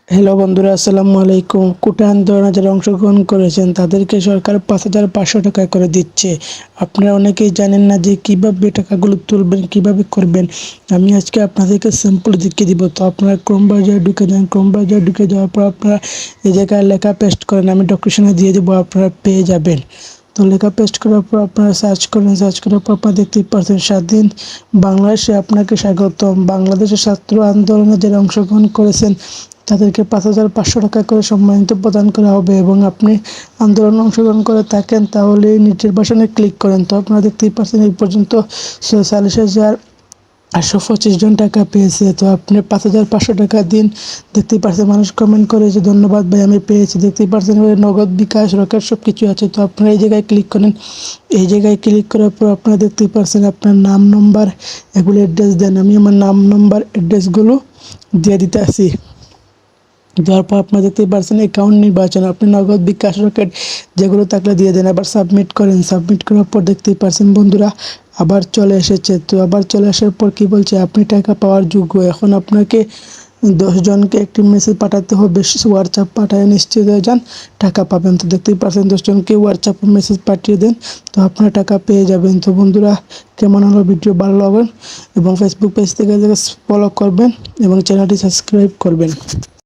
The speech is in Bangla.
হ্যালো বন্ধুরা, আসসালামু আলাইকুম। কোটা আন্দোলনে যারা অংশগ্রহণ করেছেন তাদেরকে সরকার ৫,৫০০ টাকা করে দিচ্ছে। আপনারা অনেকেই জানেন না যে কিভাবে টাকাগুলো তুলবেন, কিভাবে করবেন। আমি আজকে আপনাদেরকে সিম্পল দেখিয়ে দিব। তো আপনারা ক্রোম ব্রাউজারে ঢুকে যান। ক্রোম ব্রাউজারে ঢুকে যাওয়ার পর আপনারা এই জায়গায় লেখা পেস্ট করেন, আমি ডেসক্রিপশনে দিয়ে দেবো, আপনারা পেয়ে যাবেন। তো লেখা পেস্ট করার পর আপনারা সার্চ করেন। সার্চ করার পর আপনারা দেখতেই পাচ্ছেন স্বাধীন বাংলাদেশে আপনাকে স্বাগতম। বাংলাদেশের ছাত্র আন্দোলনে যারা অংশগ্রহণ করেছেন তাদেরকে ৫,৫০০ টাকা করে সম্মানিত প্রদান করা হবে, এবং আপনি আন্দোলনে অংশগ্রহণ করে থাকেন তাহলে এই নির্বাচনে ক্লিক করেন। তো আপনারা দেখতেই পাচ্ছেন এই পর্যন্ত ৪৬,৮২৫ জন টাকা পেয়েছে। তো আপনি ৫,৫০০ টাকা দিন। দেখতেই পাচ্ছেন মানুষ কমেন্ট করে যে ধন্যবাদ ভাই, আমি পেয়েছি। দেখতেই পাচ্ছেন নগদ, বিকাশ, রকেট সব কিছু আছে। তো আপনারা এই জায়গায় ক্লিক করেন। এই জায়গায় ক্লিক করার পর আপনারা দেখতেই পাচ্ছেন আপনার নাম, নম্বর, এগুলো অ্যাড্রেস দেন। আমি আমার নাম, নম্বর, অ্যাড্রেসগুলো দিয়ে দিতে আসি। দেওয়ার পর আপনারা দেখতেই পাচ্ছেন অ্যাকাউন্ট নির্বাচন, আপনি নগদ, বিকাশ, রকেট যেগুলো থাকলে দিয়ে দেন। আবার সাবমিট করেন। সাবমিট করার পর দেখতেই পাচ্ছেন বন্ধুরা আবার চলে এসেছে। তো আবার চলে আসার পর কি বলছে, আপনি টাকা পাওয়ার যোগ্য। এখন আপনাকে 10 জনকে একটি মেসেজ পাঠাতে হবে। হোয়াটসঅ্যাপ পাঠায় নিশ্চিত হয়ে যান, টাকা পাবেন। তো দেখতেই পাচ্ছেন 10 জনকে হোয়াটসঅ্যাপে মেসেজ পাঠিয়ে দেন, তো আপনারা টাকা পেয়ে যাবেন। তো বন্ধুরা, কেমন হলো ভিডিও? ভালো লাগবে এবং ফেসবুক পেজ থেকে ফলো করবেন এবং চ্যানেলটি সাবস্ক্রাইব করবেন।